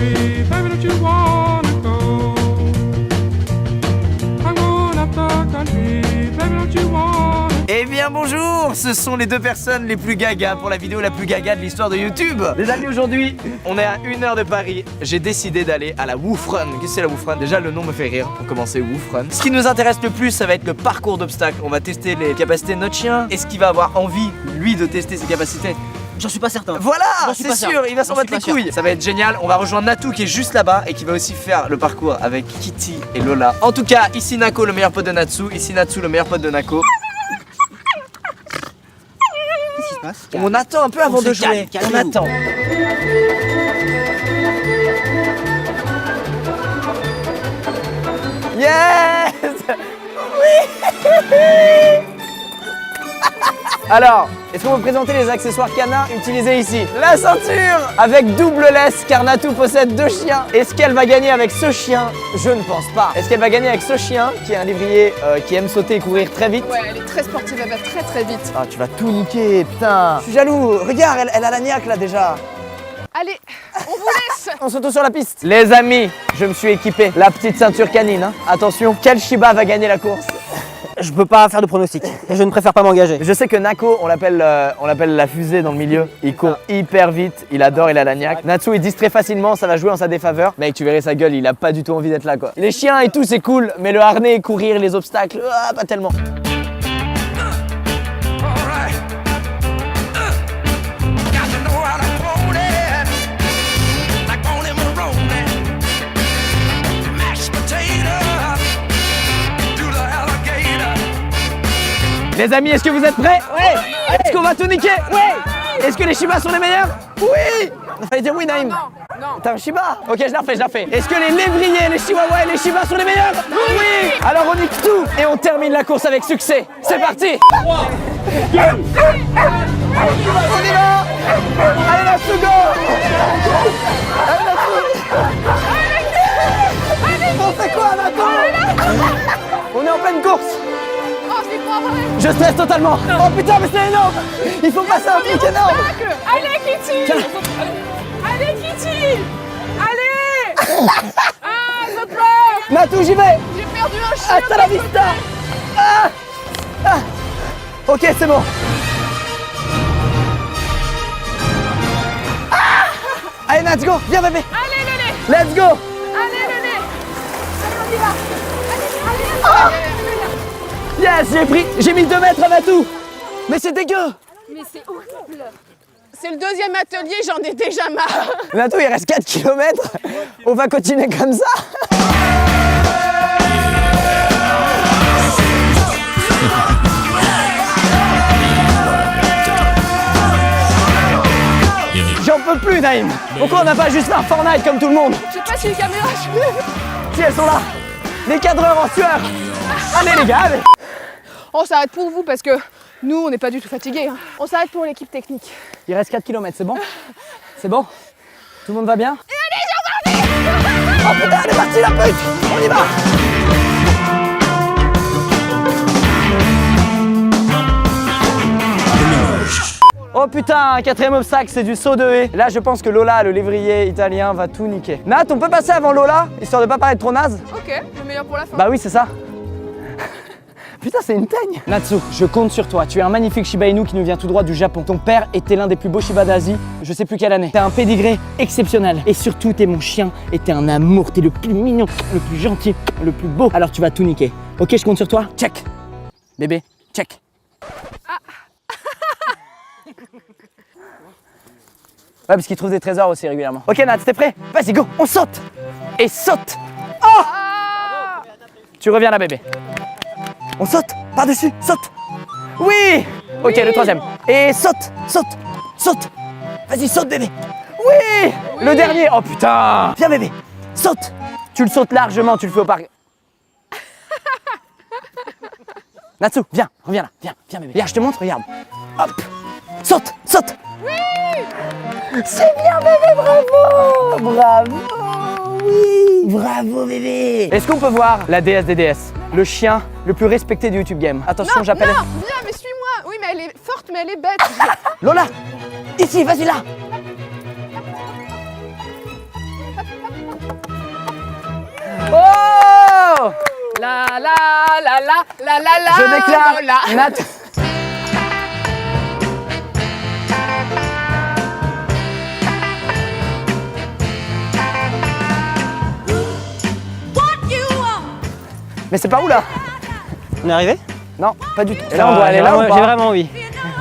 country, baby, don't you wanna go? I'm going up the country, baby, don't you wanna go? Eh bien bonjour, ce sont les deux personnes les plus gaga pour la vidéo la plus gaga de l'histoire de YouTube. Les amis, aujourd'hui, on est à 1 heure de Paris. J'ai décidé d'aller à la Woof Run. Qu'est-ce que c'est la Woof Run? Déjà le nom me fait rire, pour commencer Woof Run. Ce qui nous intéresse le plus, ça va être le parcours d'obstacles. On va tester les capacités de notre chien. Est-ce qu'il va avoir envie, lui, de tester ses capacités? J'en suis pas certain. Voilà, J'en suis c'est pas sûr, sûr. il va s'en J'en battre les suis pas couilles. Ça va être génial, on va rejoindre Natou qui est juste là-bas et qui va aussi faire le parcours avec Kitty et Lola. En tout cas, ici Nako, le meilleur pote de Natsu, ici Natsu, le meilleur pote de Nako. Qu'est-ce qui se passe? On attend un peu avant On se de jouer, calme, on calmez-vous. attend. Yes. Oui. Alors, est-ce qu'on peut présenter les accessoires canins utilisés ici? La ceinture avec double laisse car Natou possède 2 chiens. Est-ce qu'elle va gagner avec ce chien? Je ne pense pas. Est-ce qu'elle va gagner avec ce chien qui est un lévrier qui aime sauter et courir très vite? Ouais, elle est très sportive, elle va très très vite. Ah, tu vas tout niquer, putain. Je suis jaloux. Regarde, elle a la niaque là déjà. Allez, on vous laisse. On saute sur la piste. Les amis, je me suis équipé. La petite ceinture canine. Hein. Attention, quel Shiba va gagner la course? Je peux pas faire de pronostic. Je ne préfère pas m'engager. Je sais que Nako, on l'appelle la fusée dans le milieu. Il court hyper vite, il adore, il a la niaque. Natsu, il distrait facilement, ça va jouer en sa défaveur. Mec, tu verrais sa gueule, il a pas du tout envie d'être là quoi. Les chiens et tout, c'est cool, mais le harnais, courir, les obstacles, pas tellement. Les amis, est-ce que vous êtes prêts? Ouais. Est-ce qu'on va tout niquer? Ouais. Est-ce que les Shibas sont les meilleurs? Oui. Fallait dire oui, Naïm. Non. T'as un Shiba? Ok, je la refais. Est-ce que les lévriers, les chihuahuas et les Shibas sont les meilleurs? Oui. Alors on nique tout et on termine la course avec succès. C'est parti. 3, 2, 1. On y va. Allez, Natsu, go. Allez, Natsu. On fait quoi, Natsu? On est en pleine course. Oh, c'est pas vrai. Je stresse totalement. Oh putain, mais c'est énorme. Il faut passer un truc énorme. Allez, Kitty. Allez, Kitty. Allez. Ah, je pleure. Natou, j'y vais. J'ai perdu un chien. Hasta la vista. Ok, c'est bon. Allez, let's go. Viens, bébé. Allez, le lait. Let's go. Allez, le lait. Allez, on y va. Allez. Yes, j'ai mis 2 mètres à Natou. Mais c'est dégueu. Mais c'est horrible. C'est le 2e atelier, j'en ai déjà marre. Natou, il reste 4 km. On va continuer comme ça. J'en peux plus, Naïm. Pourquoi on n'a pas juste un Fortnite comme tout le monde? Je sais pas si les caméras suivent. Si, elles sont là. Les cadreurs en sueur. Allez, les gars, allez. On s'arrête pour vous parce que nous, on n'est pas du tout fatigués. Hein. On s'arrête pour l'équipe technique. Il reste 4 km, c'est bon? C'est bon? Tout le monde va bien? Et allez, j'ai Oh putain, elle est partie la pute! On y va! Oh putain, 4e obstacle, c'est du saut de haie. Là, je pense que Lola, le lévrier italien, va tout niquer. Nat, on peut passer avant Lola, histoire de pas paraître trop naze? Ok, le meilleur pour la fin. Bah oui, c'est ça. Putain, c'est une teigne. Natsu, je compte sur toi. Tu es un magnifique Shiba Inu qui nous vient tout droit du Japon. Ton père était l'un des plus beaux Shiba d'Asie, je sais plus quelle année. T'as un pédigré exceptionnel. Et surtout, t'es mon chien et t'es un amour. T'es le plus mignon, le plus gentil, le plus beau. Alors tu vas tout niquer. Ok, je compte sur toi. Check. Bébé, check. Ouais, parce qu'il trouve des trésors aussi régulièrement. Ok, Nat, t'es prêt? Vas-y, go, on saute. Et saute. Oh! Tu reviens là, bébé. On saute, par-dessus, saute. Oui. Ok, le 3e. Et saute. Vas-y, saute, bébé. Oui. Le dernier. Oh putain. Viens, bébé. Saute. Tu le sautes largement, tu le fais au parc. Natsu, viens, reviens là. Viens, bébé. Regarde, je te montre, regarde. Hop. Saute. C'est bien, bébé, bravo. Oui. Bravo, bébé. Est-ce qu'on peut voir la déesse des déesses? Le chien le plus respecté du YouTube Game. Attention, j'appelle... Non, viens, mais suis-moi. Oui, mais elle est forte, mais elle est bête. Lola. Ici, vas-y là. la la la la la la la. Je déclare la. Nat. Mais c'est par où là? On est arrivé? Non, pas du tout. Et là, on doit aller là ou J'ai pas? vraiment envie.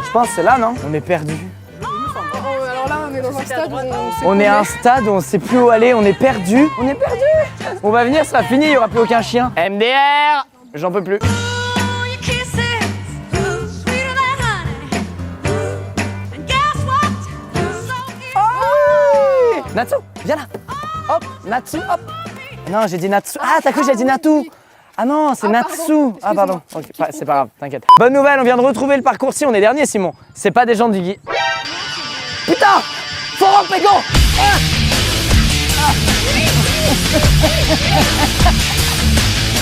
Je pense que c'est là, non? On est perdu. Alors là, on est dans un stade où on sait On est courir. à un stade où on sait plus où aller, on est perdu. On est perdu. On va venir, ça sera fini, il n'y aura plus aucun chien. MDR, j'en peux plus. Natsu, viens là. Hop, Natsu, hop. Non, j'ai dit Natsu. Ah, t'as cru que j'ai dit Natu. Ah non, c'est Ah, Natsu. pardon, Ah pardon. Ok, c'est pas grave, t'inquiète. Bonne nouvelle, on vient de retrouver le parcours. Si on est dernier, Simon. C'est pas des gens du Guy. Putain, faut rentrer go.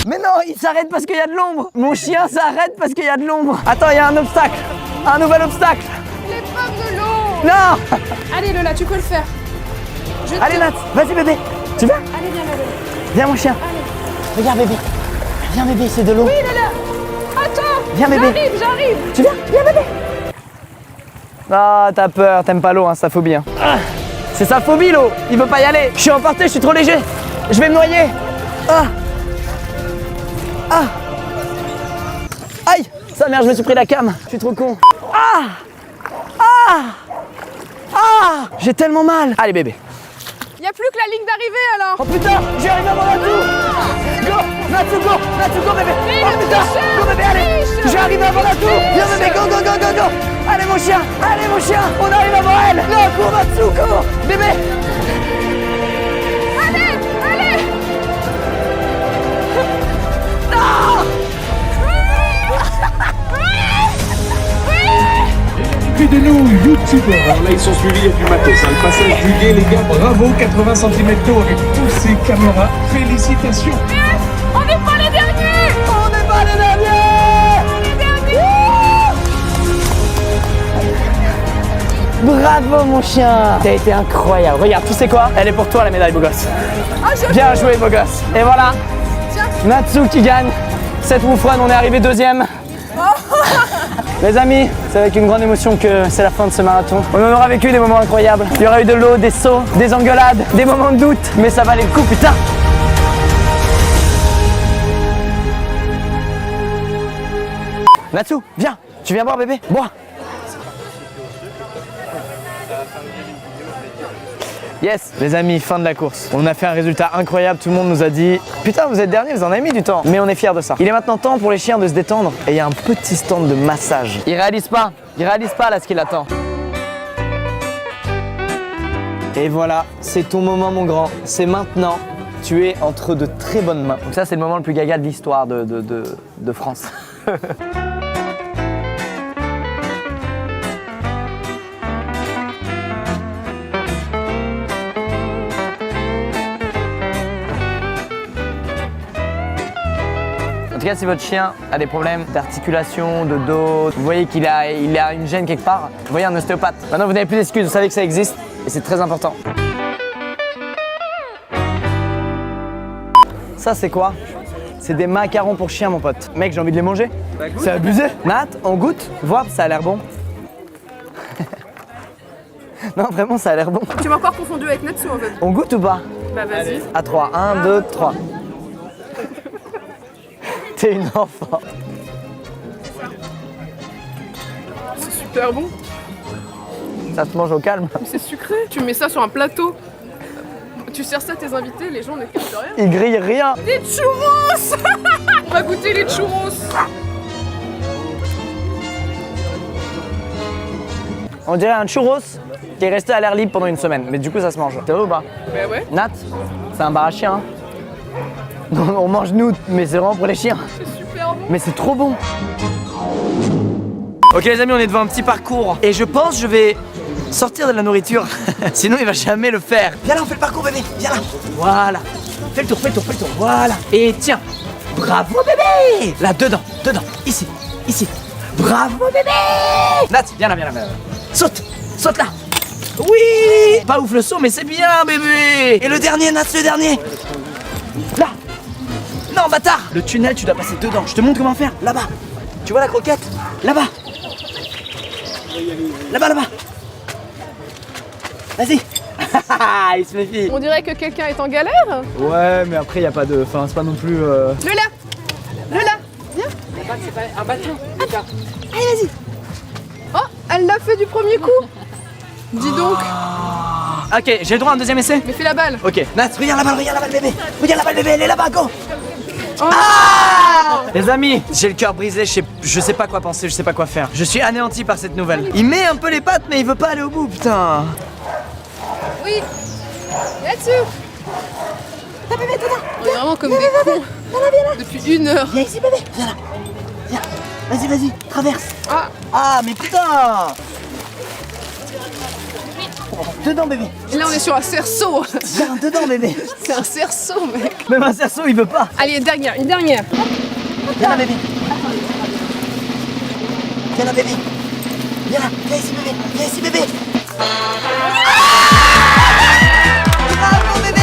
Mais non, il s'arrête parce qu'il y a de l'ombre. Mon chien s'arrête parce qu'il y a de l'ombre. Attends, il y a un obstacle. Un nouvel obstacle. Les pommes de l'eau. Non. Allez Lola, tu peux le faire. Je Allez te- Nat, vas-y bébé. Tu viens? Allez, viens Lola. Viens mon chien. Regarde bébé. Viens bébé, c'est de l'eau. Oui Lola. Attends. Viens, bébé. J'arrive. Tu viens? Viens bébé. Ah, t'as peur, t'aimes pas l'eau, hein, sa phobie. Hein. Ah, c'est sa phobie l'eau. Il veut pas y aller. Je suis emporté, je suis trop léger. Je vais me noyer. Ah. Ah. Aïe. Sa mère, je me suis pris la cam. Je suis trop con. Ah. Ah. Ah. J'ai tellement mal. Allez bébé. Il n'y a plus que la ligne d'arrivée alors. Oh putain, j'ai arrivé avant Natou. Go, Natsu, go bébé. Mais Oh le putain, tricheur, go bébé, allez. triche. J'ai arrivé avant Natou. Viens bébé, go, go, go, go, go. Allez mon chien, on arrive avant elle. Non, cours Natsu, cours. Bébé. Allez, allez. De nous, youtubeurs. Alors là, ils sont suivis, il y a du matos. Hein. Le passage du guet, les gars, bravo, 80 cm d'eau avec tous ces caméras. Félicitations. On n'est pas les derniers. On n'est pas les derniers. Bravo mon chien. T'as été incroyable. Regarde, tu sais quoi? Elle est pour toi la médaille beau gosse. Ah, je Bien joué beau gosse. Et voilà, Tiens. Natsu qui gagne. Cette Woufron, on est arrivé deuxième. Les amis, c'est avec une grande émotion que c'est la fin de ce marathon. On en aura vécu des moments incroyables. Il y aura eu de l'eau, des sauts, des engueulades, des moments de doute. Mais ça valait le coup, putain. Natsu, viens. Tu viens boire bébé? Bois. Yes, les amis, fin de la course. On a fait un résultat incroyable, tout le monde nous a dit « Putain, vous êtes dernier, vous en avez mis du temps !» Mais on est fiers de ça. Il est maintenant temps pour les chiens de se détendre et il y a un petit stand de massage. Il réalise pas là ce qu'il attend. Et voilà, c'est ton moment mon grand, c'est maintenant. Tu es entre de très bonnes mains. Donc ça, c'est le moment le plus gaga de l'histoire de France. En tout cas, si votre chien a des problèmes d'articulation, de dos, vous voyez qu'il a une gêne quelque part, vous voyez un ostéopathe. Maintenant, vous n'avez plus d'excuses, vous savez que ça existe et c'est très important. Ça, c'est quoi? C'est des macarons pour chiens, mon pote. Mec, j'ai envie de les manger. C'est abusé. Nat, on goûte? Voir, ça a l'air bon. Non, vraiment, ça a l'air bon. Tu m'as encore confondu avec Natsu en fait. On goûte ou pas? Bah vas-y. À 3, 1, 2, 3. T'es une enfant. C'est super bon. Ça se mange au calme. Mais c'est sucré. Tu mets ça sur un plateau. Tu sers ça à tes invités, les gens n'écoutent rien. Il grille rien. Des churros. On va goûter les churros. On dirait un churros qui est resté à l'air libre pendant une semaine. Mais du coup, ça se mange. C'est vrai ou pas? Bah ouais, Nat, c'est un bar à chiens. Hein. On mange nous, mais c'est vraiment pour les chiens. c'est super bon. Mais c'est trop bon. Ok les amis, on est devant un petit parcours. Et je pense que je vais sortir de la nourriture. Sinon il va jamais le faire. Viens là, on fait le parcours bébé. Viens là. Voilà. Fais le tour, fais le tour, fais le tour. Voilà. Et tiens. Bravo bébé. Là, dedans, dedans. Ici, ici. Bravo bébé. Nat, viens là, viens là, viens là. Saute, saute là. Oui. Pas ouf le saut, mais c'est bien bébé. Et le dernier, Nat, le dernier. Là. Non, bâtard. Le tunnel, tu dois passer dedans. Je te montre comment faire. Là-bas. Tu vois la croquette? Là-bas. Là-bas, là-bas. Vas-y. Il se méfie. On dirait que quelqu'un est en galère. Ouais, mais après, y a pas de. Enfin, c'est pas non plus. Lola, Lola, viens. C'est pas un bâton. Allez, vas-y. Oh, elle l'a fait du premier coup. Dis donc. Ok, j'ai le droit à un deuxième essai? Mais fais la balle. Ok. Nat, regarde la balle, bébé. Regarde la balle, bébé, elle est là-bas, go. Oh. Les amis, j'ai le cœur brisé, je sais pas quoi penser, je sais pas quoi faire. Je suis anéanti par cette nouvelle. Il met un peu les pattes, mais il veut pas aller au bout, putain. Oui. Là-dessus. T'as bébé, t'as On est vraiment comme des cons. Depuis 1 heure. Viens ici, bébé. Viens là. Viens. Vas-y, vas-y, traverse. Ah. Ah, mais putain. Dedans, bébé. Et là, on est sur un cerceau. Viens, dedans, bébé. C'est un cerceau, mec. Même un cerceau, il veut pas. Allez, une dernière. Viens là, bébé. Viens là, bébé. Viens là. Viens ici, bébé. Viens ici, bébé. Bravo, bébé.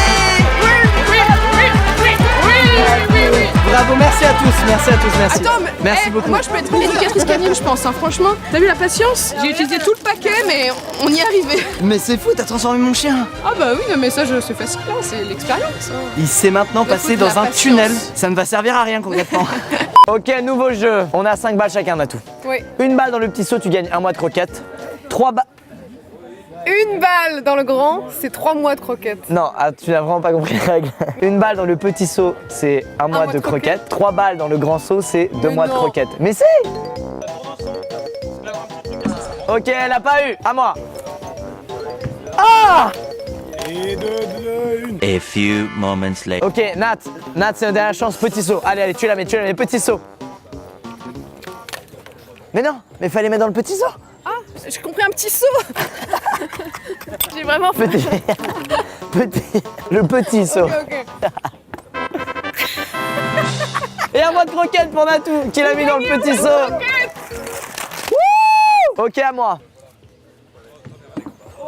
Bravo, merci à tous, merci. Attends, mais Merci beaucoup. moi je peux être une éducatrice canine, je pense, hein, franchement. T'as vu la patience? J'ai utilisé tout le paquet, mais on y est arrivé. Mais c'est fou, t'as transformé mon chien. Ah bah oui, non mais ça, c'est facile, hein, c'est l'expérience. Hein. Il s'est maintenant passé Écoute, dans la un patience. tunnel. Ça ne va servir à rien concrètement. Ok, nouveau jeu. On a 5 balles chacun, Natou. Oui. Une balle dans le petit seau, tu gagnes 1 mois de croquettes. 3 balles. Une balle dans le grand, c'est 3 mois de croquettes. Non, tu n'as vraiment pas compris les règles. Une balle dans le petit seau, c'est 1 mois de croquettes. 3 balles dans le grand seau, c'est 2 Mais mois de non. croquettes. Mais c'est. Ok, elle a pas eu. À moi. Ah! A few moments later. Ok, Nat, c'est une dernière chance. Petit saut. Allez, tu la mets, petit saut. Mais non, mais fallait mettre dans le petit saut. Ah, j'ai compris un petit saut. J'ai vraiment fait. Le petit saut. Ok. Et 1 mois de croquettes pour Natou, qui l'a mis dans le petit saut. Wouh! Ok, à moi. Oh!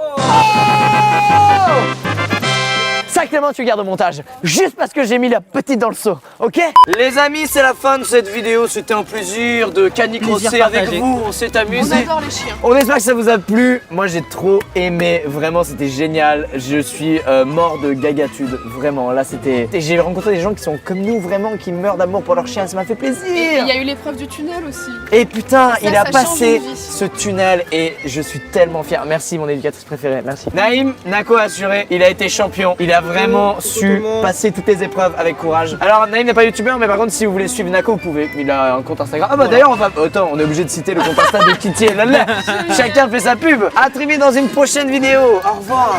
Ça, Clément, tu gardes au montage. Juste parce que j'ai mis la petite dans le seau, ok? Les amis, c'est la fin de cette vidéo. C'était un plaisir de canicrosser Plaisir avec partagé. vous. On s'est On amusé. adore les chiens. On espère que ça vous a plu. Moi, j'ai trop aimé. Vraiment, c'était génial. Je suis mort de gagatude. Vraiment, là, c'était. J'ai rencontré des gens qui sont comme nous, vraiment, qui meurent d'amour pour leur chien. Ça m'a fait plaisir. Et il y a eu l'épreuve du tunnel aussi. Et putain, il a ça change passé une vie. ce tunnel et je suis tellement fier. Merci mon éducatrice préférée, merci. Naïm, Nako a assuré, il a été champion. Il a vraiment su passer toutes les épreuves avec courage. Alors Naïm n'est pas youtubeur, mais par contre si vous voulez suivre Nako, vous pouvez. Il a un compte Instagram. Ah bah d'ailleurs, attends, on est obligé de citer le compte Insta de Kitty et Lala. Chacun fait sa pub. À très vite dans une prochaine vidéo. Au revoir.